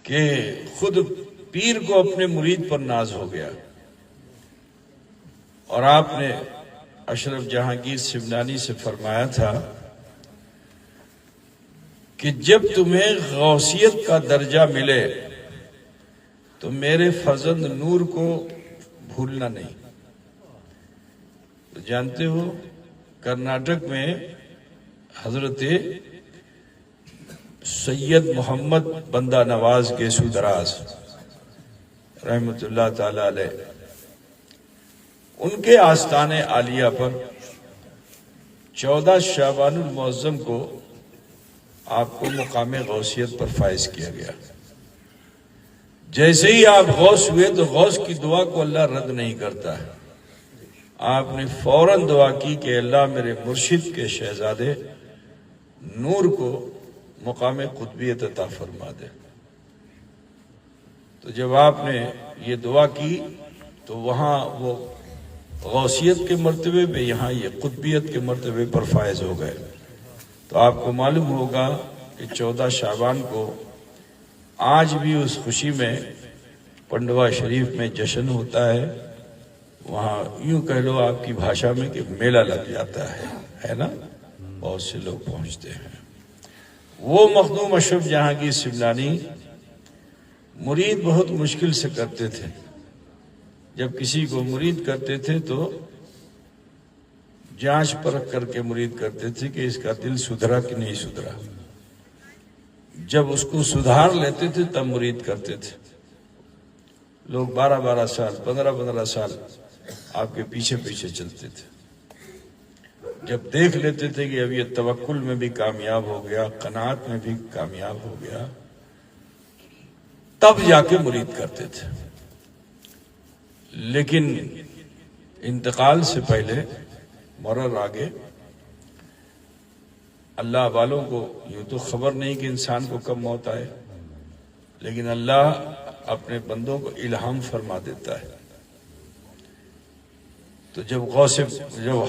کہ خود پیر کو اپنے مرید پر ناز ہو گیا، اور آپ نے اشرف جہانگیر سمنانی سے فرمایا تھا کہ جب تمہیں غوثیت کا درجہ ملے تو میرے فرزند نور کو بھولنا نہیں۔ تو جانتے ہو کرناٹک میں حضرت سید محمد بندہ نواز گیسو دراز رحمۃ اللہ تعالی علیہ، ان کے آستان عالیہ پر 14 شعبان المعظم کو آپ کو مقام غوثیت پر فائز کیا گیا۔ جیسے ہی آپ غوث ہوئے تو غوث کی دعا کو اللہ رد نہیں کرتا ہے۔ آپ نے فوراً دعا کی کہ اللہ میرے مرشد کے شہزادے نور کو مقام قطبیت عطا فرما دے۔ تو جب آپ نے یہ دعا کی تو وہاں وہ غوثیت کے مرتبے پہ، یہاں یہ قطبیت کے مرتبے پر فائز ہو گئے۔ تو آپ کو معلوم ہوگا کہ 14 شعبان کو آج بھی اس خوشی میں پنڈوا شریف میں جشن ہوتا ہے۔ وہاں یوں کہہ لو آپ کی بھاشا میں کہ میلہ لگ جاتا ہے نا، بہت سے لوگ پہنچتے ہیں۔ وہ مخدوم اشرف جہانگیر سمنانی مرید بہت مشکل سے کرتے تھے۔ جب کسی کو مرید کرتے تھے تو جانچ پرکھ کر کے مرید کرتے تھے کہ اس کا دل سدھرا کہ نہیں سدھرا۔ جب اس کو سدھار لیتے تھے تب مرید کرتے تھے۔ لوگ 12 سال 15 سال آپ کے پیچھے پیچھے چلتے تھے۔ جب دیکھ لیتے تھے کہ اب یہ توکل میں بھی کامیاب ہو گیا، قناعت میں بھی کامیاب ہو گیا، تب جا کے مرید کرتے تھے۔ لیکن انتقال سے پہلے مرر آگے اللہ والوں کو یوں تو خبر نہیں کہ انسان کو کب موت آئے، لیکن اللہ اپنے بندوں کو الہام فرما دیتا ہے۔ تو جب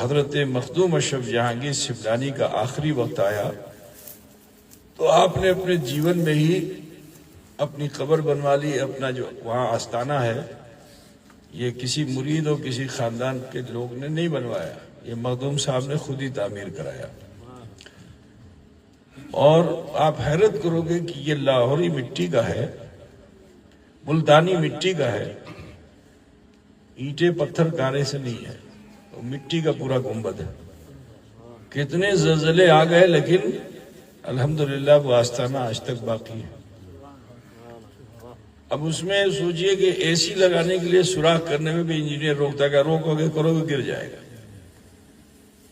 حضرت مخدوم اشرف جہانگیر سمنانی کا آخری وقت آیا تو آپ نے اپنے جیون میں ہی اپنی قبر بنوا لی۔ اپنا جو وہاں آستانہ ہے یہ کسی مرید اور کسی خاندان کے لوگ نے نہیں بنوایا، یہ مخدوم صاحب نے خود ہی تعمیر کرایا۔ اور آپ حیرت کرو گے کہ یہ لاہوری مٹی کا ہے، ملتانی مٹی کا ہے، اینٹیں پتھر کانے سے نہیں ہے، وہ مٹی کا پورا گنبد ہے۔ کتنے زلزلے آ گئے لیکن الحمدللہ وہ آستانہ آج تک باقی ہے۔ اب اس میں سوچئے کہ اے سی لگانے کے لیے سوراخ کرنے میں بھی انجینئر روکتا ہے کہ روکو گے کرو گے گر جائے گا۔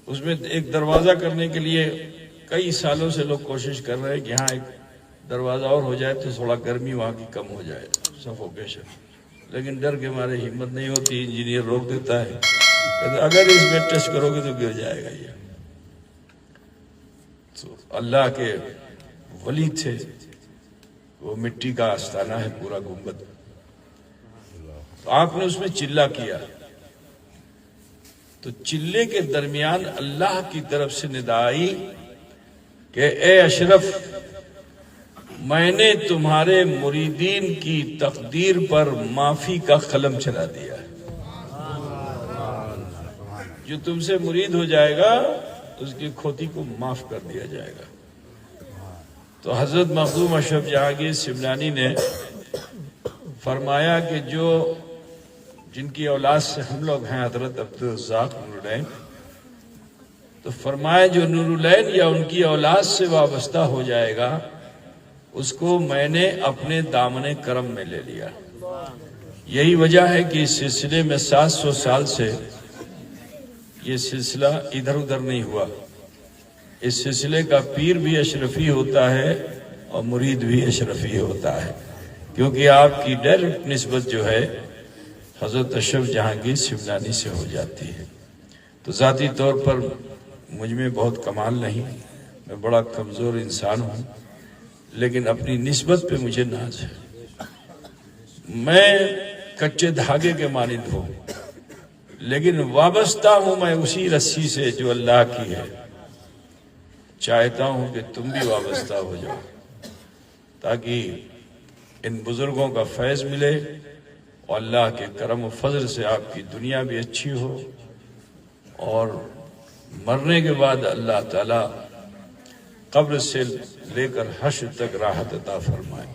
اس میں ایک دروازہ کرنے کے لیے کئی سالوں سے لوگ کوشش کر رہے ہیں کہ یہاں ایک دروازہ اور ہو جائے تو تھوڑا گرمی وہاں کی کم ہو جائے، سفوکیشن، لیکن ڈر کے مارے ہمت نہیں ہوتی، انجینئر روک دیتا ہے کہ اگر اس میں ٹچ کرو گے تو گر جائے گا۔ یہ تو اللہ کے ولی تھے، وہ مٹی کا آستانہ ہے پورا گنبد۔ تو آپ نے اس میں چلہ کیا تو چلے کے درمیان اللہ کی طرف سے ندا آئی کہ اے اشرف، میں نے تمہارے مریدین کی تقدیر پر معافی کا قلم چلا دیا ہے۔ جو تم سے مرید ہو جائے گا اس کی کھوتی کو معاف کر دیا جائے گا۔ تو حضرت مخدوم اشرف جہانگیر سمنانی نے فرمایا کہ جن کی اولاد سے ہم لوگ ہیں حضرت عبدالرزاق نورالعین، تو فرمایا جو نورالعین یا ان کی اولاد سے وابستہ ہو جائے گا اس کو میں نے اپنے دامن کرم میں لے لیا۔ یہی وجہ ہے کہ اس سلسلے میں 700 سال سے یہ سلسلہ ادھر ادھر نہیں ہوا۔ اس سلسلے کا پیر بھی اشرفی ہوتا ہے اور مرید بھی اشرفی ہوتا ہے، کیونکہ آپ کی ڈائریکٹ نسبت جو ہے حضرت اشرف جہانگیر سمنانی سے ہو جاتی ہے۔ تو ذاتی طور پر مجھ میں بہت کمال نہیں، میں بڑا کمزور انسان ہوں، لیکن اپنی نسبت پہ مجھے ناز ہے۔ میں کچے دھاگے کے مانند ہوں، لیکن وابستہ ہوں میں اسی رسی سے جو اللہ کی ہے۔ چاہتا ہوں کہ تم بھی وابستہ ہو جاؤ تاکہ ان بزرگوں کا فیض ملے اور اللہ کے کرم و فضل سے آپ کی دنیا بھی اچھی ہو اور مرنے کے بعد اللہ تعالی قبر سے لے کر حشر تک راحت عطا فرمائے۔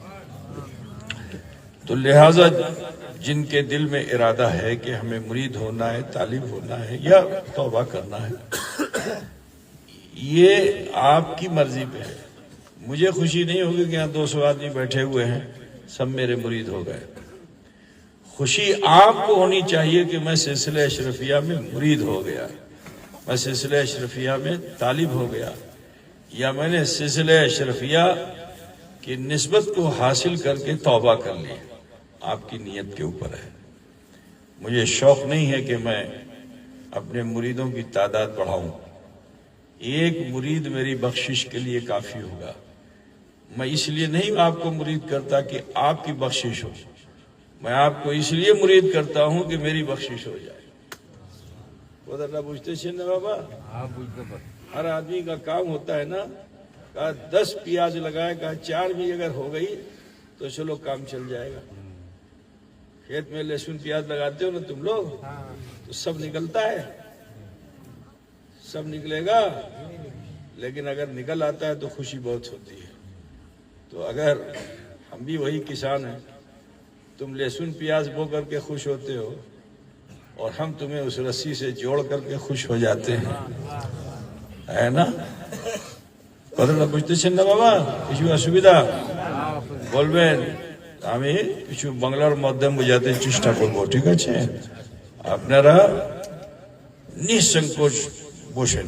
تو لہٰذا جن کے دل میں ارادہ ہے کہ ہمیں مرید ہونا ہے، طالب ہونا ہے یا توبہ کرنا ہے، یہ آپ کی مرضی پہ ہے۔ مجھے خوشی نہیں ہوگی کہ یہاں 200 آدمی بیٹھے ہوئے ہیں سب میرے مرید ہو گئے۔ خوشی آپ کو ہونی چاہیے کہ میں سلسلہ اشرفیہ میں مرید ہو گیا، میں سلسلہ اشرفیہ میں طالب ہو گیا، یا میں نے سلسلہ اشرفیہ کی نسبت کو حاصل کر کے توبہ کر لی۔ آپ کی نیت کے اوپر ہے۔ مجھے شوق نہیں ہے کہ میں اپنے مریدوں کی تعداد بڑھاؤں۔ ایک مرید میری بخشش کے لیے کافی ہوگا۔ میں اس لیے نہیں آپ کو مرید کرتا کہ آپ کی بخشش ہو، میں آپ کو اس لیے مرید کرتا ہوں کہ میری بخشش ہو جائے۔ اللہ پوچھتے نا بابا، ہر آدمی کا کام ہوتا ہے نا، کہا 10 پیاز لگائے، کہا 4 بھی اگر ہو گئی تو چلو کام چل جائے گا۔ کھیت میں لہسن پیاز لگاتے ہو نا تم لوگ، تو سب نکلتا ہے، سب نکلے گا، لیکن اگر نکل آتا ہے تو خوشی بہت ہوتی ہے۔ تو اگر ہم بھی وہی کسان ہیں، تم لہسن پیاز بو کر کے خوش ہوتے ہو اور ہم تمہیں اس رسی سے جوڑ کر کے خوش ہو جاتے ہیں، ہے نا؟ بدل বুঝতে ছেন না বাবা? কিছু অসুবিধা বলবেন, আমি কিছু বাংলার মাধ্যমে বোঝাতে চেষ্টা করব, ঠিক আছে? আপনারা নিঃসংকোচ বসেন,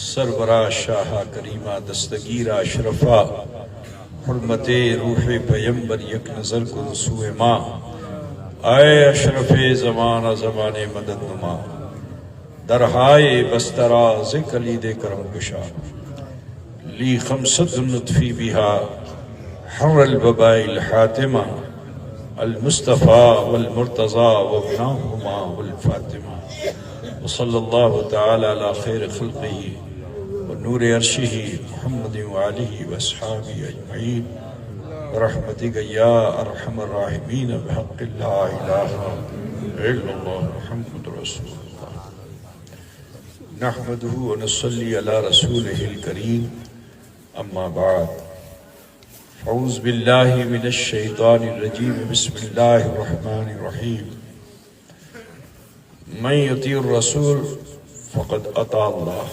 سربراہ شاہ کریمہ دستگیرہ اشرفا حرمت روح پیمبر یک نظر کن سوئے ماں اے اشرف زمانہ زمان مدد نما درہائے بستراز کلید کرم کشا لی خمسۃ النطفی بہا حر البباء الحاتمہ المصطفیٰ والمرتضی وابناہما والفاطمہ وصلی اللہ تعالی علی خیر خلقہ ونور عرشہ محمد وآلہ واصحابہ اجمعین برحمتک یا ارحم الراحمین بحق لا الہ الا اللہ محمد رسول اللہ نحمدہ ونصلی علی رسولہ الکریم اما بعد اعوذ باللہ من الشیطان الرجیم بسم اللہ الرحمن الرحیم من یطیع الرسول فقد اطاع اللہ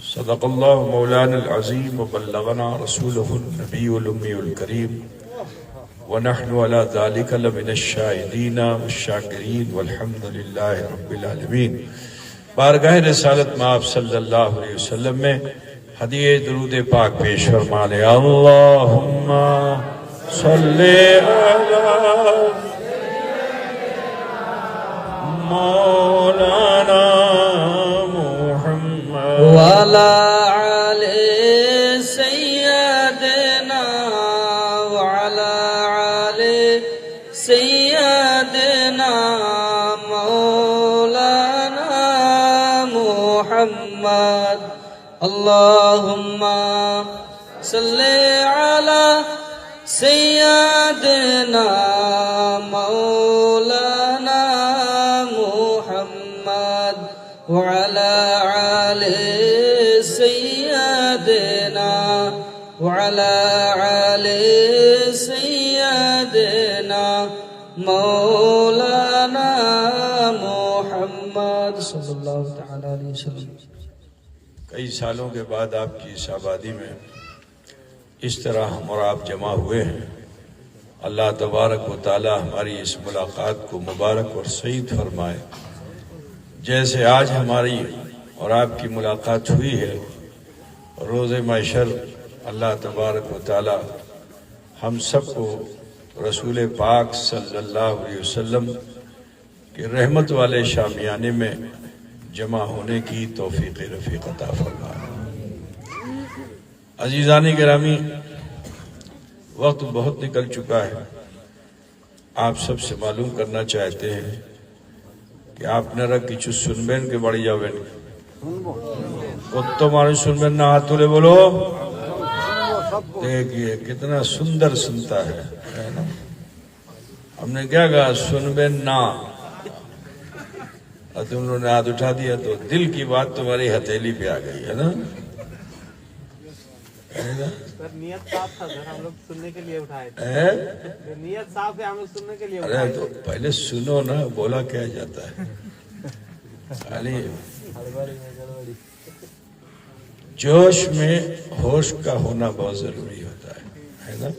صدق اللہ مولانا العظیم وبلغنا رسولہ النبی الامی الکریم ونحن على ذلك لمن الشاہدین والشاکرین والحمد للہ رب العالمین۔ بارگاہ رسالت میں آپ صلی اللہ علیہ وسلم میں ہدیہ درود پاک پیش فرما لے۔ اللہم صلی علی مولانا محمد وعلى آل سيدنا وعلى آل سيدنا مولانا محمد اللهم صل على سيدنا مولانا محمد وعلى آل سيدنا وعلى آل سيدنا مولانا محمد صلی اللہ تعالی علیہ وسلم۔ کئی سالوں کے بعد آپ کی اس آبادی میں اس طرح ہم اور آپ جمع ہوئے ہیں۔ اللہ تبارک و تعالی ہماری اس ملاقات کو مبارک اور سعید فرمائے۔ جیسے آج ہماری اور آپ کی ملاقات ہوئی ہے، روز محشر اللہ تبارک و تعالی ہم سب کو رسول پاک صلی اللہ علیہ وسلم کے رحمت والے شامیانے میں جمع ہونے کی توفیق رفیق عطا فرمائے۔ عزیزان گرامی، وقت بہت نکل چکا ہے۔ آپ سب سے معلوم کرنا چاہتے ہیں کہ آپ نے رکھ کچھ سنبین کے بڑی جاوین کتو مارے سنبین نہ ہاتھ تولے بولو۔ دیکھئے کتنا سندر سنتا ہے نا۔ ہم نے کیا کہا سنبین نہ، اور تم نے ہاتھ اٹھا دیا تو دل کی بات تمہاری ہتھیلی پہ آ گئی ہے نا۔ نیت صاف تھا سر، ہم لوگ سننے کے لیے اٹھائے تھے۔ نیت صاف ہے، ہم لوگ سننے کے لیے اٹھائے ارے تو پہلے سنو نا، بولا کیا جاتا ہے۔ خالی جوش میں ہوش کا ہونا بہت ضروری ہوتا ہے نا۔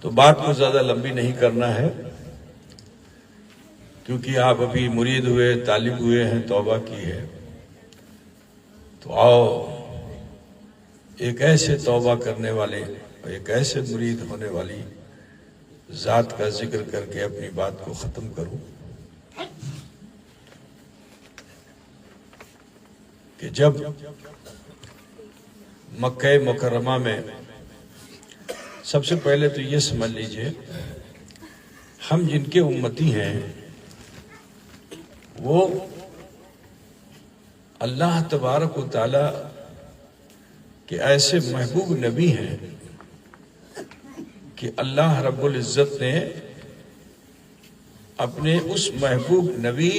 تو بات کو زیادہ لمبی نہیں کرنا ہے، کیونکہ آپ ابھی مرید ہوئے، طالب ہوئے ہیں، توبہ کی ہے، تو آؤ ایک ایسے توبہ کرنے والے اور ایک ایسے مرید ہونے والی ذات کا ذکر کر کے اپنی بات کو ختم کروں کہ جب مکہ مکرمہ میں سب سے پہلے تو یہ سمجھ لیجئے، ہم جن کے امتی ہیں وہ اللہ تبارک و تعالی کہ ایسے محبوب نبی ہیں کہ اللہ رب العزت نے اپنے اس محبوب نبی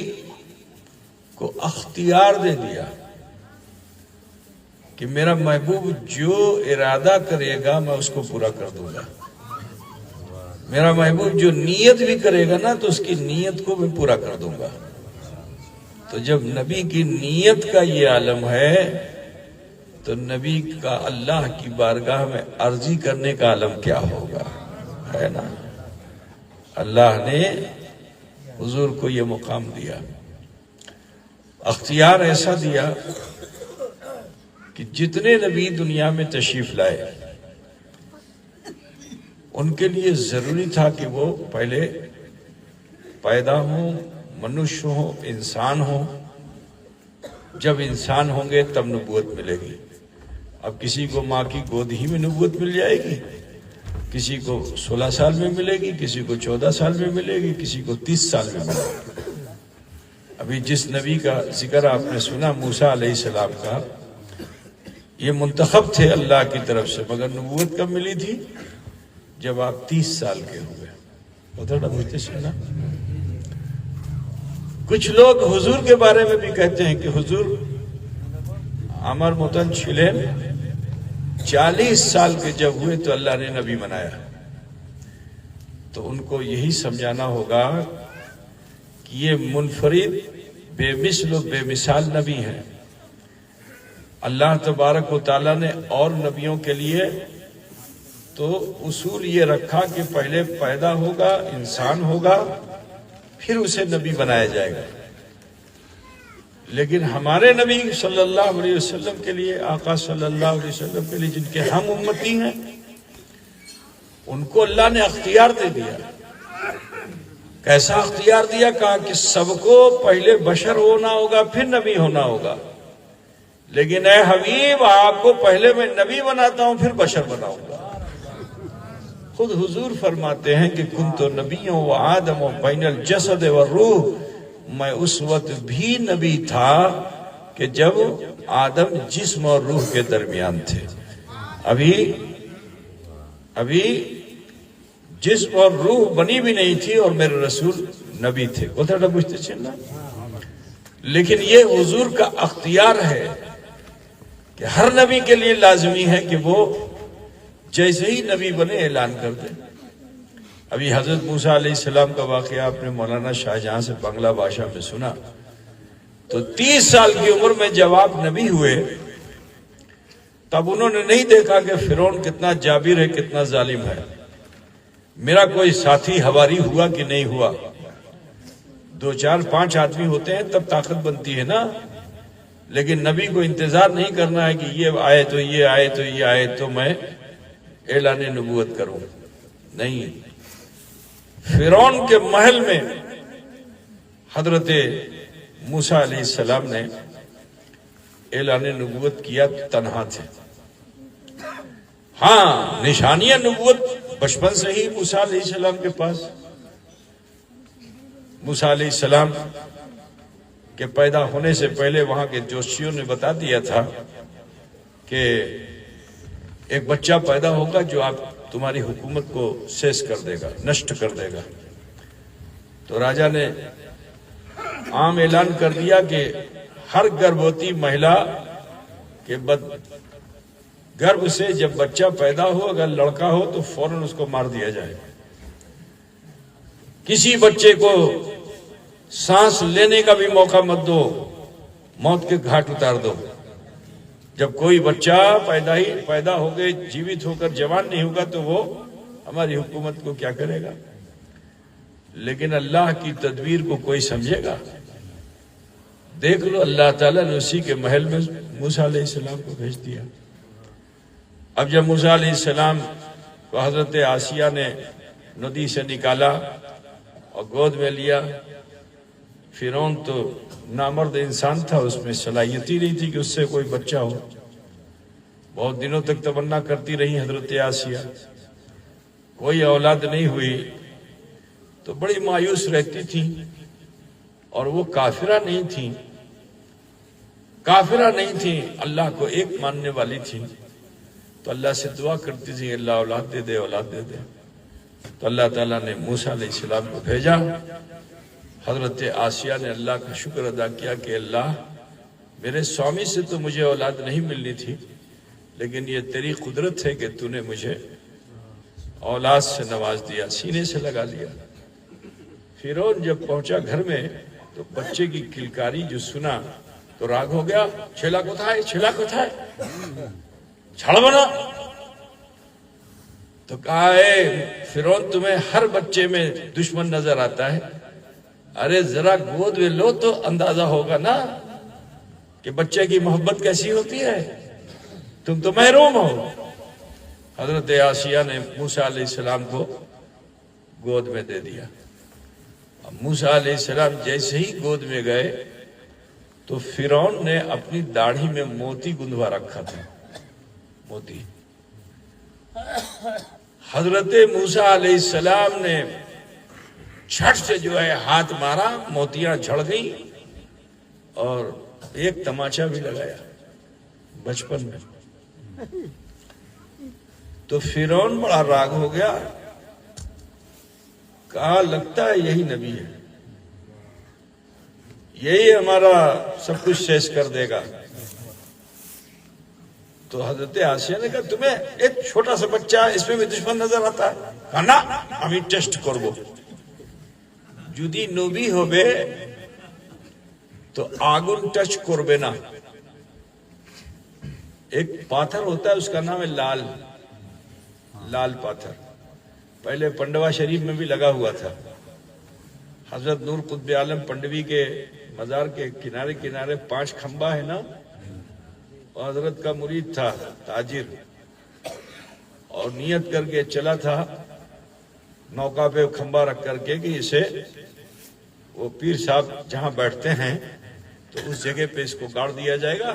کو اختیار دے دیا کہ میرا محبوب جو ارادہ کرے گا میں اس کو پورا کر دوں گا۔ میرا محبوب جو نیت بھی کرے گا نا تو اس کی نیت کو میں پورا کر دوں گا۔ تو جب نبی کی نیت کا یہ عالم ہے تو نبی کا اللہ کی بارگاہ میں عرضی کرنے کا عالم کیا ہوگا، ہے نا۔ اللہ نے حضور کو یہ مقام دیا، اختیار ایسا دیا کہ جتنے نبی دنیا میں تشریف لائے ان کے لیے ضروری تھا کہ وہ پہلے پیدا ہوں، منشیہ ہوں، انسان ہوں۔ جب انسان ہوں گے تب نبوت ملے گی۔ اب کسی کو ماں کی گود ہی میں نبوت مل جائے گی، کسی کو 16 سال میں ملے گی، کسی کو 14 سال میں ملے گی، کسی کو 30 سال میں ملے گی۔ ابھی جس نبی کا ذکر آپ نے سنا موسیٰ علیہ السلام کا، یہ منتخب تھے اللہ کی طرف سے، مگر نبوت کب ملی تھی؟ جب آپ 30 سال کے ہوئے۔ اتنا مجھتے سنا کچھ لوگ حضور کے بارے میں بھی کہتے ہیں کہ حضور عمر متن چھلین 40 سال کے جب ہوئے تو اللہ نے نبی بنایا۔ تو ان کو یہی سمجھانا ہوگا کہ یہ منفرد بے مثل و بے مثال نبی ہیں۔ اللہ تبارک و تعالیٰ نے اور نبیوں کے لیے تو اصول یہ رکھا کہ پہلے پیدا ہوگا، انسان ہوگا، پھر اسے نبی بنایا جائے گا۔ لیکن ہمارے نبی صلی اللہ علیہ وسلم کے لیے، آقا صلی اللہ علیہ وسلم کے لیے، جن کے ہم امتی ہیں، ان کو اللہ نے اختیار دے دیا۔ کیسا اختیار دیا؟ کہا کہ سب کو پہلے بشر ہونا ہوگا پھر نبی ہونا ہوگا، لیکن اے حبیب آپ کو پہلے میں نبی بناتا ہوں پھر بشر بناؤں گا۔ خود حضور فرماتے ہیں کہ کنت نبیوں و آدم و بین الجسد و روح، میں اس وقت بھی نبی تھا کہ جب آدم جسم اور روح کے درمیان تھے۔ ابھی جسم اور روح بنی بھی نہیں تھی اور میرے رسول نبی تھے۔ کوتھا پوچھتے چلنا، لیکن یہ حضور کا اختیار ہے کہ ہر نبی کے لیے لازمی ہے کہ وہ جیسے ہی نبی بنے اعلان کر دیں۔ ابھی حضرت موسیٰ علیہ السلام کا واقعہ آپ نے مولانا شاہجہاں سے بنگلہ بھاشا میں سنا، تو 30 سال کی عمر میں جب آپ نبی ہوئے تب انہوں نے نہیں دیکھا کہ فرعون کتنا جابر ہے، کتنا ظالم ہے، میرا کوئی ساتھی ہواری ہوا کہ نہیں ہوا۔ 2 4 5 آدمی ہوتے ہیں تب طاقت بنتی ہے نا، لیکن نبی کو انتظار نہیں کرنا ہے کہ یہ آئے تو یہ آئے تو یہ آئے تو میں اعلان نبوت کروں، نہیں۔ فرعون کے محل میں حضرت موسیٰ علیہ السلام نے اعلان نبوت کیا، تنہا تھے۔ ہاں، نشانیاں نبوت بچپن سے ہی موسیٰ علیہ السلام کے پاس۔ موسیٰ علیہ السلام کے پیدا ہونے سے پہلے وہاں کے جوشیوں نے بتا دیا تھا کہ ایک بچہ پیدا ہوگا جو آپ تمہاری حکومت کو سیس کر دے گا، نشٹ کر دے گا۔ تو راجا نے عام اعلان کر دیا کہ ہر گربوتی مہیلا کے گربھ سے جب بچہ پیدا ہو، اگر لڑکا ہو تو فوراً اس کو مار دیا جائے۔ کسی بچے کو سانس لینے کا بھی موقع مت دو، موت کے گھاٹ اتار دو۔ جب کوئی بچہ پیدا ہو گئے، جیوت ہو کر جوان نہیں ہوگا تو وہ ہماری حکومت کو کیا کرے گا؟ لیکن اللہ کی تدبیر کو کوئی سمجھے گا؟ دیکھ لو، اللہ تعالیٰ نے اسی کے محل میں موسیٰ علیہ السلام کو بھیج دیا۔ اب جب موسیٰ علیہ السلام کو حضرت آسیہ نے ندی سے نکالا اور گود میں لیا، فرعون تو نامرد انسان تھا، اس میں صلاحیت ہی نہیں تھی کہ اس سے کوئی بچہ ہو۔ بہت دنوں تک تمنا کرتی رہی حضرت آسیہ، کوئی اولاد نہیں ہوئی تو بڑی مایوس رہتی تھی، اور وہ کافرہ نہیں تھی، اللہ کو ایک ماننے والی تھی۔ تو اللہ سے دعا کرتی تھی، اللہ اولاد دے دے، اولاد دے دے۔ تو اللہ تعالیٰ نے موسیٰ علیہ السلام کو بھیجا۔ حضرت آسیہ نے اللہ کا شکر ادا کیا کہ اللہ، میرے سوامی سے تو مجھے اولاد نہیں ملنی تھی، لیکن یہ تیری قدرت ہے کہ تو نے مجھے اولاد سے نواز دیا، سینے سے لگا لیا۔ فرعون جب پہنچا گھر میں تو بچے کی کلکاری جو سنا تو راگ ہو گیا، چھیلا کوتھائے، چھیلا کوتھائے، چھڑ بنا۔ تو کہا، اے فرعون، تمہیں ہر بچے میں دشمن نظر آتا ہے، ارے ذرا گود میں لو تو اندازہ ہوگا نا کہ بچے کی محبت کیسی ہوتی ہے. تم تو محروم ہو. حضرت آسیہ نے موسیٰ علیہ السلام کو گود میں دے دیا. اب موسیٰ علیہ السلام جیسے ہی گود میں گئے تو فرعون نے اپنی داڑھی میں موتی گندوا رکھا تھا. موتی. حضرت موسیٰ علیہ السلام نے چھٹ سے جو ہے ہاتھ مارا, موتیاں جھڑ گئی اور ایک تماچا بھی لگایا بچپن میں. تو فرعون بڑا راگ ہو گیا, کہا لگتا ہے یہی نبی ہے, یہی ہمارا سب کچھ شیش کر دے گا. تو حضرت آسیہ نے کہا تمہیں ایک چھوٹا سا بچہ ہے اس میں بھی دشمن نظر آتا ہے. کہا نا ہمیں ٹیسٹ کربو, جدی نبی ہوبے تو آگن ٹچ کربے نا. ایک پاتھر ہوتا ہے اس کا نام ہے لال, لال پاتھر. پہلے پنڈوا شریف میں بھی لگا ہوا تھا. حضرت نور قطب عالم پنڈوی کے مزار کے کنارے کنارے 5 کھمبا ہے نا, اور حضرت کا مرید تھا تاجر, اور نیت کر کے چلا تھا نوکا پہ کھمبا رکھ کر کے کہ اسے وہ پیر صاحب جہاں بیٹھتے ہیں تو اس جگہ پہ اس کو گاڑ دیا جائے گا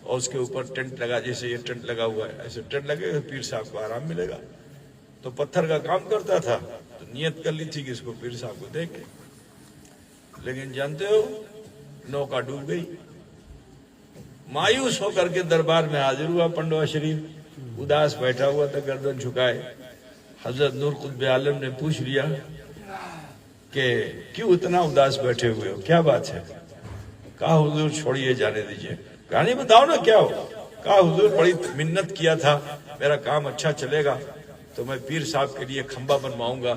اور اس کے اوپر ٹینٹ لگا, جیسے یہ ٹینٹ لگا ہوا ہے ایسے ٹینٹ لگے گا, پیر صاحب کو آرام ملے گا. تو پتھر کا کام کرتا تھا تو نیت کر لی تھی کہ اس کو پیر صاحب کو دے کے, لیکن جانتے ہو نوکا ڈوب گئی. مایوس ہو کر کے دربار میں حاضر ہوا پنڈوا شریف, اداس بیٹھا ہوا تھا گردن جھکائے. حضرت نور قطب عالم نے پوچھ لیا کہ کیوں اتنا اداس بیٹھے ہوئے ہو, کیا بات ہے؟ کہا حضور چھوڑیے جانے دیجئے. کہا نہیں بتاؤ نا کیا ہو. کہا حضور بڑی منت کیا تھا, میرا کام اچھا چلے گا تو میں پیر صاحب کے لیے کھمبا بنواؤں گا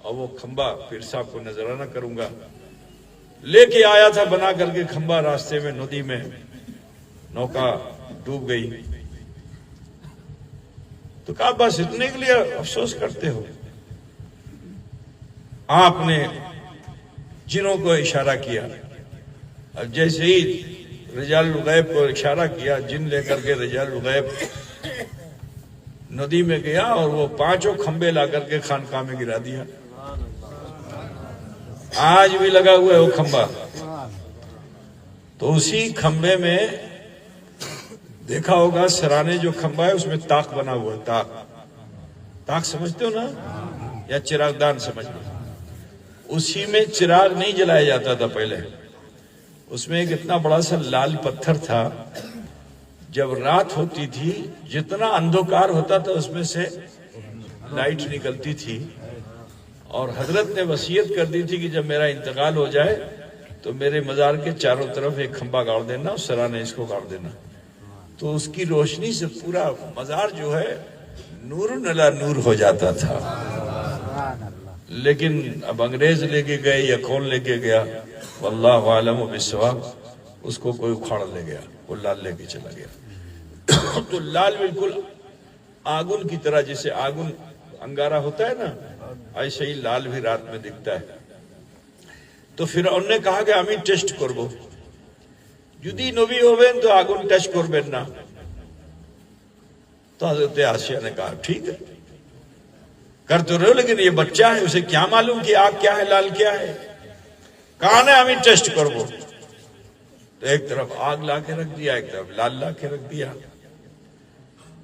اور وہ کھمبا پیر صاحب کو نذرانہ کروں گا. لے کے آیا تھا بنا کر کے کھمبا, راستے میں ندی میں نوکا ڈوب گئی. تو کہا بس اتنے کے لیے افسوس کرتے ہو. آپ نے جنوں کو اشارہ کیا, اور جیسے ہی رجال الغیب کو اشارہ کیا, جن لے کر کے رجال الغیب ندی میں گیا اور وہ 5 کھمبے لا کر کے خانقاہ میں گرا دیا. آج بھی لگا ہوا ہے وہ کھمبا. تو اسی کھمبے میں دیکھا ہوگا سرانے جو کھمبا ہے اس میں تاق بنا ہوا ہے. تاق, تاق سمجھتے ہو نا, یا چراغ دان سمجھ لو. اسی میں چراغ نہیں جلایا جاتا تھا پہلے. اس میں ایک اتنا بڑا سا لال پتھر تھا, جب رات ہوتی تھی جتنا اندھکار ہوتا تھا اس میں سے لائٹ نکلتی تھی. اور حضرت نے وصیت کر دی تھی کہ جب میرا انتقال ہو جائے تو میرے مزار کے چاروں طرف ایک کھمبا گاڑ دینا اور سرانے اس کو گاڑ دینا. تو اس کی روشنی سے پورا مزار جو ہے نور نلا نور ہو جاتا تھا. لیکن اب انگریز لے کے گئے یا کون لے کے گیا واللہ عالم بالصواب, اس کو کوئی اکھاڑ لے گیا, وہ لال لے کے چلا گیا. تو لال بالکل آگن کی طرح, جیسے آگن انگارہ ہوتا ہے نا, ایسے ہی لال بھی رات میں دکھتا ہے. تو پھر انہوں نے کہا کہ ہمیں ٹیسٹ کربو, جدی نبی ہوبین تو آگن ٹیسٹ کربین نا. تو حضرت آسیہ نے کہا ٹھیک ہے کر تو رہے ہو, لیکن یہ بچہ ہے اسے کیا معلوم کہ آگ کیا ہے لال کیا ہے. کہا نا ہمیں ٹیسٹ کربو. تو ایک طرف آگ لا کے رکھ دیا, ایک طرف لال لا کے رکھ دیا.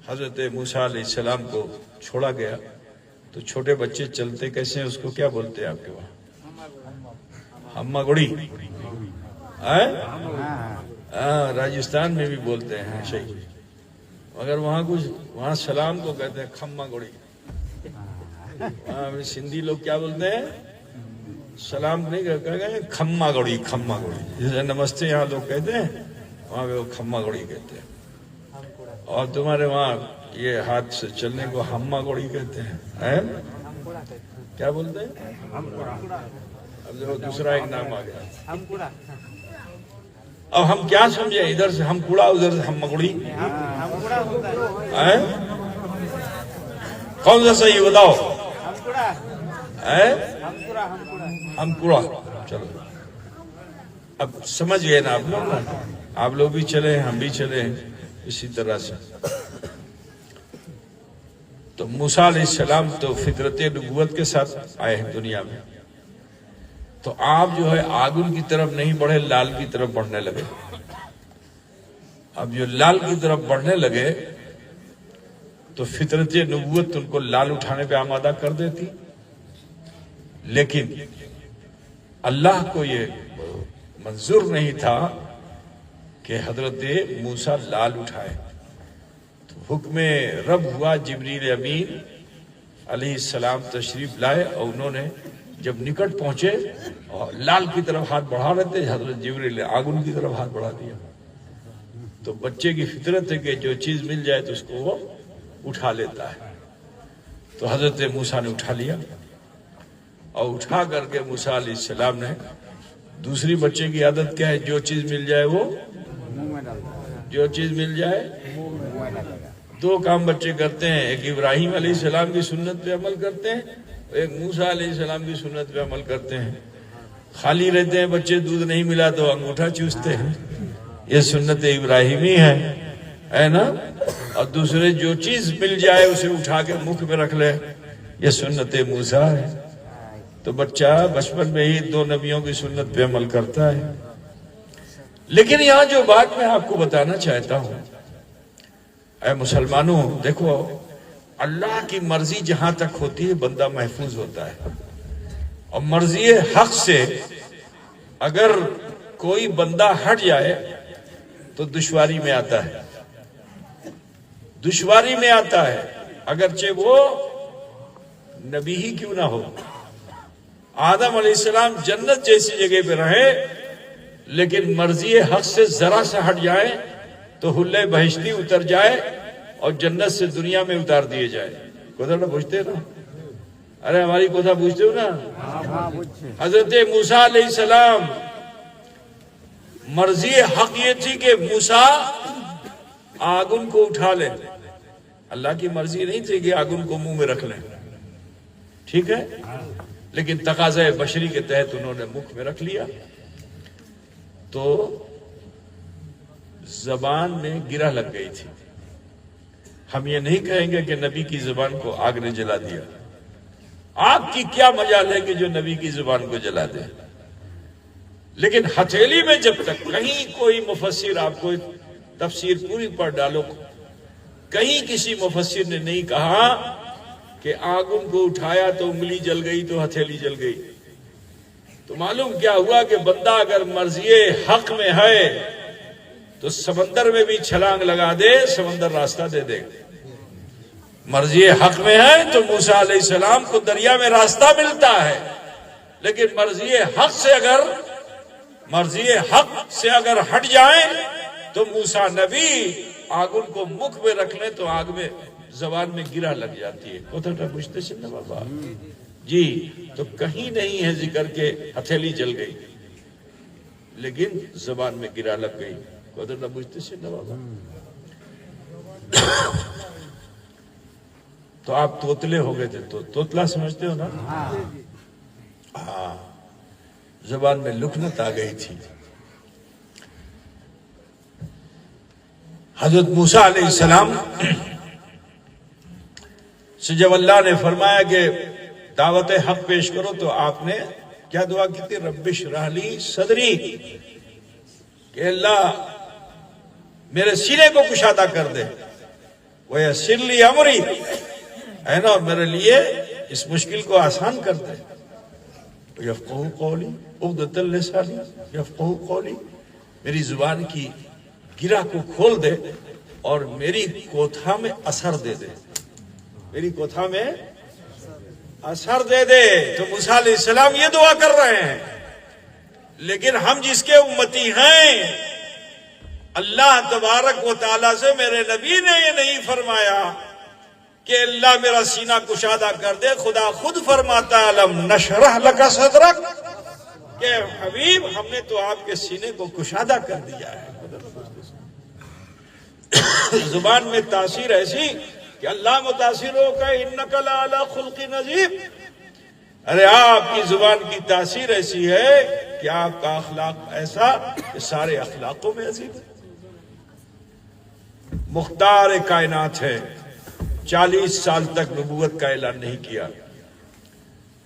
حضرت موسیٰ علیہ السلام کو چھوڑا گیا. تو چھوٹے بچے چلتے کیسے ہیں, اس کو کیا بولتے ہیں آپ کے وہاں؟ ہمہ گڑی. راجستھان میں بھی بولتے ہیں صحیح, مگر وہاں کچھ, وہاں سلام کو کہتے ہیں کھمہ گڑی. سندھی لوگ کیا بولتے ہیں, سلام نہیں کہتے ہیں کھمہ گڑی. کھمہ گڑی جیسے نمستے یہاں لوگ کہتے ہیں, وہاں پہ وہ کھمہ گڑی کہتے ہیں. اور تمہارے وہاں یہ ہاتھ سے چلنے کو ہمہ گوڑی کہتے ہیں. کیا بولتے ہیں؟ اب دیکھو دوسرا ایک نام آ گیا. اب ہم کیا سمجھے, ادھر سے ہم کوڑا ادھر سے ہم مگڑی, کون سا صحیح بتاؤ؟ ہم کوڑا. چلو اب سمجھ گئے نا آپ لوگ بھی چلے ہم بھی چلے اسی طرح سے. تو موسیٰ علیہ السلام تو فطرت نبوت کے ساتھ آئے ہیں دنیا میں. تو آپ جو ہے آگن کی طرف نہیں بڑھے، لال کی طرف بڑھنے لگے. اب جو لال کی طرف بڑھنے لگے تو فطرت نبوت ان کو لال اٹھانے پہ آمادہ کر دیتی، لیکن اللہ کو یہ منظور نہیں تھا کہ حضرت موسیٰ لال اٹھائے. تو حکم رب ہوا، جبریل امین علیہ السلام تشریف لائے اور انہوں نے جب نکٹ پہنچے اور لال کی طرف ہاتھ بڑھا رہے تھے، حضرت جبریل نے آگن کی طرف ہاتھ بڑھا دیا. تو بچے کی فطرت ہے کہ جو چیز مل جائے تو اس کو وہ اٹھا لیتا ہے. تو حضرت موسیٰ نے اٹھا لیا اور اٹھا کر کے موسیٰ علیہ السلام نے، دوسری بچے کی عادت کیا ہے، جو چیز مل جائے وہ جو چیز مل جائے. دو کام بچے کرتے ہیں، ایک ابراہیم علیہ السلام کی سنت پہ عمل کرتے ہیں، ایک موسیٰ علیہ السلام کی سنت پہ عمل کرتے ہیں. خالی رہتے ہیں بچے، دودھ نہیں ملا تو انگوٹھا چوستے ہیں، یہ سنت ابراہیمی ہے نا. اور دوسرے جو چیز مل جائے اسے اٹھا کے منہ میں رکھ لے، یہ سنت موسیٰ ہے. تو بچہ بچپن میں ہی دو نبیوں کی سنت پہ عمل کرتا ہے. لیکن یہاں جو بات میں آپ کو بتانا چاہتا ہوں، اے مسلمانوں، دیکھو اللہ کی مرضی جہاں تک ہوتی ہے بندہ محفوظ ہوتا ہے، اور مرضی حق سے اگر کوئی بندہ ہٹ جائے تو دشواری میں آتا ہے، دشواری میں آتا ہے، اگرچہ وہ نبی ہی کیوں نہ ہو. آدم علیہ السلام جنت جیسی جگہ پہ رہے، لیکن مرضی حق سے ذرا سا ہٹ جائے تو حلے بہشتی اتر جائے اور جنت سے دنیا میں اتار دیے جائے. کوتا نہ پوچھتے نا، ارے ہماری کوتا پوچھتے ہو نا. حضرت موسیٰ علیہ السلام مرضی حق یہ تھی کہ موسیٰ آگن کو اٹھا لیں، اللہ کی مرضی نہیں تھی کہ آگن کو منہ میں رکھ لیں. ٹھیک ہے، لیکن تقاضۂ بشری کے تحت انہوں نے منہ میں رکھ لیا. تو زبان میں گرہ لگ گئی تھی. ہم یہ نہیں کہیں گے کہ نبی کی زبان کو آگ نے جلا دیا. آگ کی کیا مجال ہے کہ جو نبی کی زبان کو جلا دے. لیکن ہتھیلی میں جب تک کہیں کوئی مفسر، آپ کو تفسیر پوری پڑھ ڈالو، کہیں کسی مفسر نے نہیں کہا کہ آگن کو اٹھایا تو انگلی جل گئی تو ہتھیلی جل گئی. تو معلوم کیا ہوا کہ بندہ اگر مرضی حق میں ہے تو سمندر میں بھی چھلانگ لگا دے، سمندر راستہ دے دے. مرضی حق میں ہے تو موسیٰ علیہ السلام کو دریا میں راستہ ملتا ہے، لیکن مرضی حق سے اگر ہٹ جائیں تو موسیٰ نبی آگن کو مکھ میں رکھ لیں تو آگ میں زبان میں گرہ لگ جاتی ہے. کوتا پوچھتے سے نا بابا جی، تو کہیں نہیں ہے ذکر کے ہتھیلی جل گئی، لیکن زبان میں گرہ لگ گئی. کوتا نہ پوچھتے سے نا بابا. تو آپ توتلے ہو گئے تھے، تو توتلا سمجھتے ہو نا؟ ہاں، زبان میں لکنت آ گئی تھی. حضرت موسیٰ علیہ السلام سے جب اللہ نے فرمایا کہ دعوت حق پیش کرو تو آپ نے کیا دعا کی تھی؟ رب اشرح لی صدری، کہ اللہ میرے سینے کو کشادہ کر دے، ویسر لی امری، ہے نا، میرے لیے اس مشکل کو آسان کر دے. یفقہوا قولی عقدۃ لسانی یفقہوا قولی، میری زبان کی گرہ کو کھول دے اور میری کوتھا میں اثر دے دے، میری کوتھا میں اثر دے دے. تو موسیٰ علیہ السلام یہ دعا کر رہے ہیں. لیکن ہم جس کے امتی ہیں، اللہ تبارک و تعالیٰ سے میرے نبی نے یہ نہیں فرمایا کہ اللہ میرا سینہ کشادہ کر دے. خدا خود فرماتا ہے الم نشرح لک صدرک، کہ حبیب ہم نے تو آپ کے سینے کو کشادہ کر دیا ہے. زبان میں تاثیر ایسی کہ اللہ متاثر ہو کہ انک لعلی خلق عظیم، ارے آپ کی زبان کی تاثیر ایسی ہے کہ آپ کا اخلاق ایسا کہ سارے اخلاقوں میں عزیز ہے. مختار کائنات ہے، 40 سال تک نبوت کا اعلان نہیں کیا.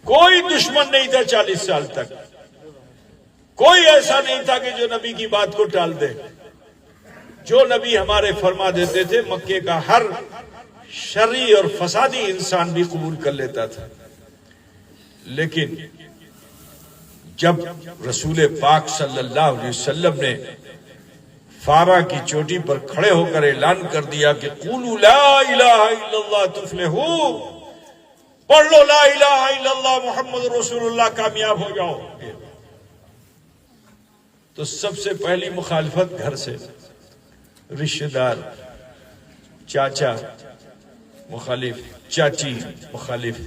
کوئی دشمن نہیں تھا 40 سال تک. کوئی ایسا نہیں تھا کہ جو نبی کی بات کو ٹال دے. جو نبی ہمارے فرما دیتے تھے مکے کا ہر شرعی اور فسادی انسان بھی قبول کر لیتا تھا. لیکن جب رسول پاک صلی اللہ علیہ وسلم نے فارا کی چوٹی پر کھڑے ہو کر اعلان کر دیا کہ قولوا لا الہ الا اللہ تفلحوا، پڑھ لو لا الہ الا اللہ محمد رسول اللہ، کامیاب ہو جاؤ، تو سب سے پہلی مخالفت گھر سے. رشتہ دار، چاچا مخالف، چاچی مخالف.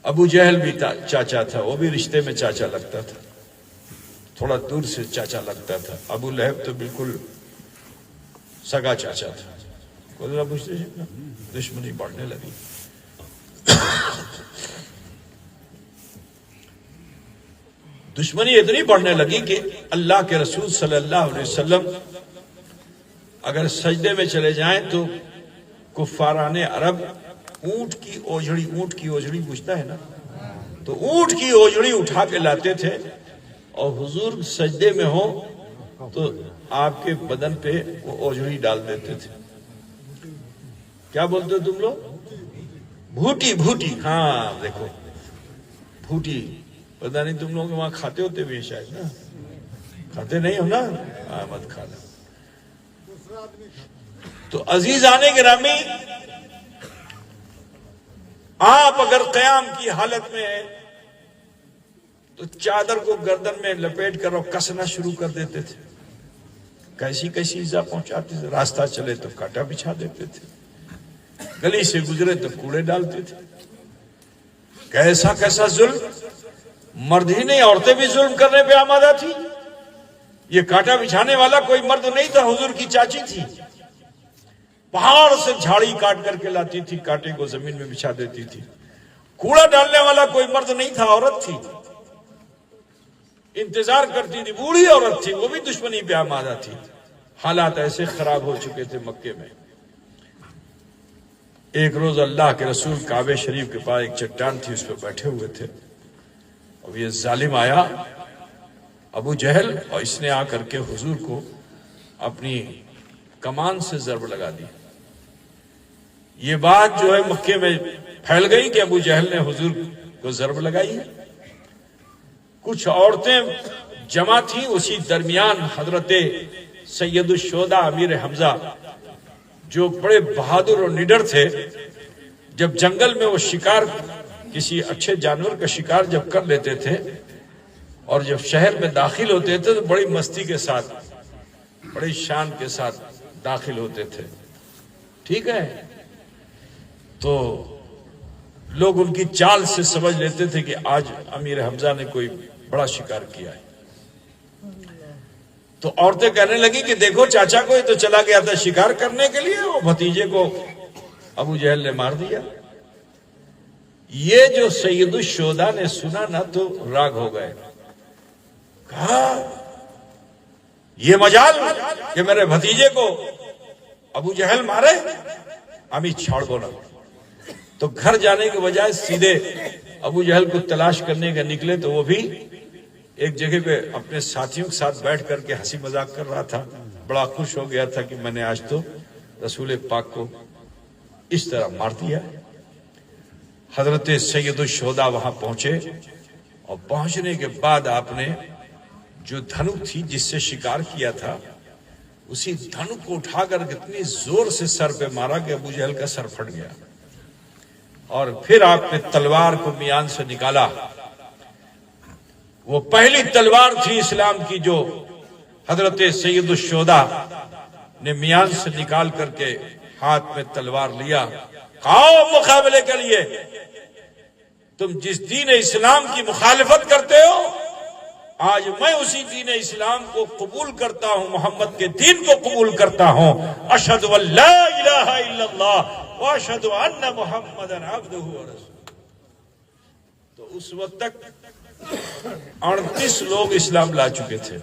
ابو جہل بھی چاچا تھا، وہ بھی رشتے میں چاچا لگتا تھا، تھوڑا دور سے چاچا لگتا تھا. ابو لہب تو بالکل سگا چاچا تھا. دشمنی بڑھنے لگی. دشمنی اتنی بڑھنے لگی کہ اللہ کے رسول صلی اللہ علیہ وسلم اگر سجدے میں چلے جائیں تو کفاران عرب اونٹ کی اوجڑی پوچھتا ہے نا، تو اونٹ کی اوجڑی اٹھا کے لاتے تھے اور حضور سجدے میں ہو تو آپ کے بدن پہ وہ اوجڑی ڈال دیتے تھے. کیا بولتے ہو تم لوگ؟ بھوٹی. ہاں دیکھو بھوٹی، پتہ نہیں تم لوگ وہاں کھاتے ہوتے بھی شاید نا، کھاتے نہیں ہو نا، مت کھانا. تو عزیزان گرامی، آپ اگر قیام کی حالت میں ہیں تو چادر کو گردن میں لپیٹ کر اور کسنا شروع کر دیتے تھے. کیسی ایزا پہنچاتے تھے. راستہ چلے تو کاٹا بچھا دیتے تھے، گلی سے گزرے تو کوڑے ڈالتے تھے. کیسا ظلم. مرد ہی نہیں، عورتیں بھی ظلم کرنے پہ آمادہ تھی. یہ کاٹا بچھانے والا کوئی مرد نہیں تھا، حضور کی چاچی تھی. پہاڑ سے جھاڑی کاٹ کر کے لاتی تھی، کاٹے کو زمین میں بچھا دیتی تھی. کوڑا ڈالنے والا کوئی مرد نہیں تھا، عورت تھی. انتظار کرتی تھی، بوڑھی عورت تھی، وہ بھی دشمنی پہ آمادہ تھی. حالات ایسے خراب ہو چکے تھے مکے میں. ایک روز اللہ کے رسول کعبہ شریف کے پاس ایک چٹان تھی، اس پہ بیٹھے ہوئے تھے، اور یہ ظالم آیا ابو جہل، اور اس نے آ کر کے حضور کو اپنی کمان سے ضرب لگا دی. یہ بات جو ہے مکے میں پھیل گئی کہ ابو جہل نے حضور کو ضرب لگائی. کچھ عورتیں جمع تھیں، اسی درمیان حضرت سید الشہداء امیر حمزہ جو بڑے بہادر اور نڈر تھے، جب جنگل میں وہ شکار، کسی اچھے جانور کا شکار جب کر لیتے تھے اور جب شہر میں داخل ہوتے تھے تو بڑی مستی کے ساتھ، بڑی شان کے ساتھ داخل ہوتے تھے. ٹھیک ہے، تو لوگ ان کی چال سے سمجھ لیتے تھے کہ آج امیر حمزہ نے کوئی بڑا شکار کیا ہے. تو عورتیں کہنے لگی کہ دیکھو چاچا کو، یہ تو چلا گیا تھا شکار کرنے کے لیے، وہ بھتیجے کو ابو جہل نے مار دیا. یہ جو سید الشہداء نے سنا نا تو راگ ہو گئے. کہا یہ مجال کہ میرے بھتیجے کو ابو جہل مارے، امی چھاڑ بولا. تو گھر جانے کے بجائے سیدھے ابو جہل کو تلاش کرنے کا نکلے. تو وہ بھی ایک جگہ پہ اپنے ساتھیوں کے ساتھ بیٹھ کر کے ہنسی مذاق کر رہا تھا. بڑا خوش ہو گیا تھا کہ میں نے آج تو رسول پاک کو اس طرح مار دیا. حضرت سید الشہداء وہاں پہنچے، اور پہنچنے کے بعد آپ نے جو دھنک تھی جس سے شکار کیا تھا، اسی دھنک کو اٹھا کر اتنی زور سے سر پہ مارا کہ ابو جہل کا سر پھٹ گیا. اور پھر آپ نے تلوار کو میان سے نکالا. وہ پہلی تلوار تھی اسلام کی جو حضرت سید الشہداء نے میان سے نکال کر کے ہاتھ میں تلوار لیا. آؤ مقابلے کے لیے. تم جس دین اسلام کی مخالفت کرتے ہو، آج میں اسی دین اسلام کو قبول کرتا ہوں، محمد کے دین کو قبول کرتا ہوں. اشہد ان لا الہ الا اللہ واشہد ان محمدا عبدہ ورسولہ. تو اس وقت تک 38 لوگ اسلام لا چکے تھے.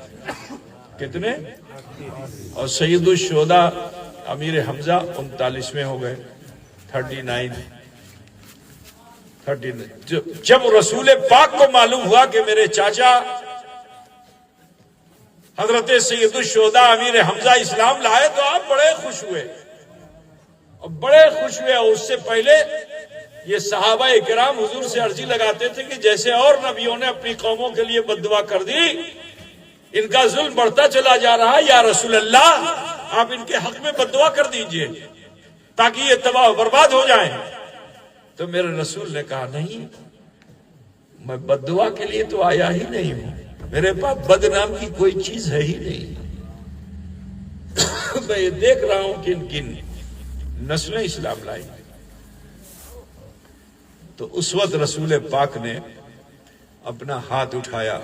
کتنے؟ اور سید الشہداء امیر حمزہ 39ویں ہو گئے. 39. جب رسول پاک کو معلوم ہوا کہ میرے چاچا حضرت سید الشہداء امیر حمزہ اسلام لائے تو آپ بڑے خوش ہوئے اور بڑے خوش ہوئے. اور اس سے پہلے یہ صحابہ کرام حضور سے عرضی لگاتے تھے کہ جیسے اور نبیوں نے اپنی قوموں کے لیے بد دعا کر دی، ان کا ظلم بڑھتا چلا جا رہا ہے، یا رسول اللہ آپ ان کے حق میں بد دعا کر دیجئے تاکہ یہ تباہ و برباد ہو جائیں. تو میرے رسول نے کہا نہیں، میں بد دعا کے لیے تو آیا ہی نہیں ہوں، میرے پاس بد نام کی کوئی چیز ہے ہی نہیں. میں یہ دیکھ رہا ہوں کہ کن نسلیں اسلام لائی. تو اس وقت رسول پاک نے اپنا ہاتھ اٹھایا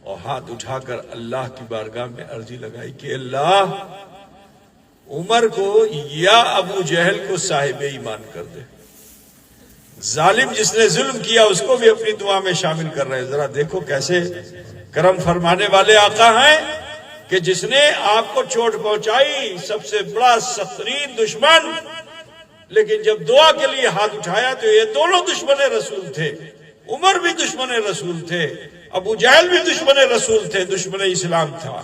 اور ہاتھ اٹھا کر اللہ کی بارگاہ میں عرضی لگائی کہ اللہ عمر کو یا ابو جہل کو صاحب ایمان کر دے. ظالم جس نے ظلم کیا اس کو بھی اپنی دعا میں شامل کر رہے ہیں. ذرا دیکھو کیسے کرم فرمانے والے آقا ہیں کہ جس نے آپ کو چوٹ پہنچائی، سب سے بڑا سخترین دشمن، لیکن جب دعا کے لیے ہاتھ اٹھایا تو یہ دونوں دشمن رسول تھے. عمر بھی دشمن رسول تھے، ابو جہل بھی دشمن رسول تھے، دشمن اسلام تھا.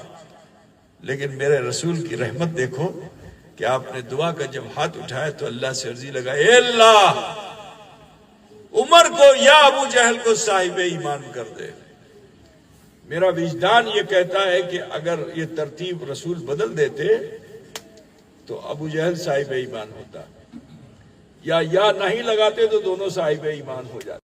لیکن میرے رسول کی رحمت دیکھو کہ آپ نے دعا کا جب ہاتھ اٹھایا تو اللہ سے عرضی لگائی، اے اللہ عمر کو یا ابو جہل کو صاحب ایمان کر دے. میرا وجدان یہ کہتا ہے کہ اگر یہ ترتیب رسول بدل دیتے تو ابو جہل صاحب ایمان ہوتا، یا نہیں لگاتے تو دونوں صاحب ایمان ہو جاتے.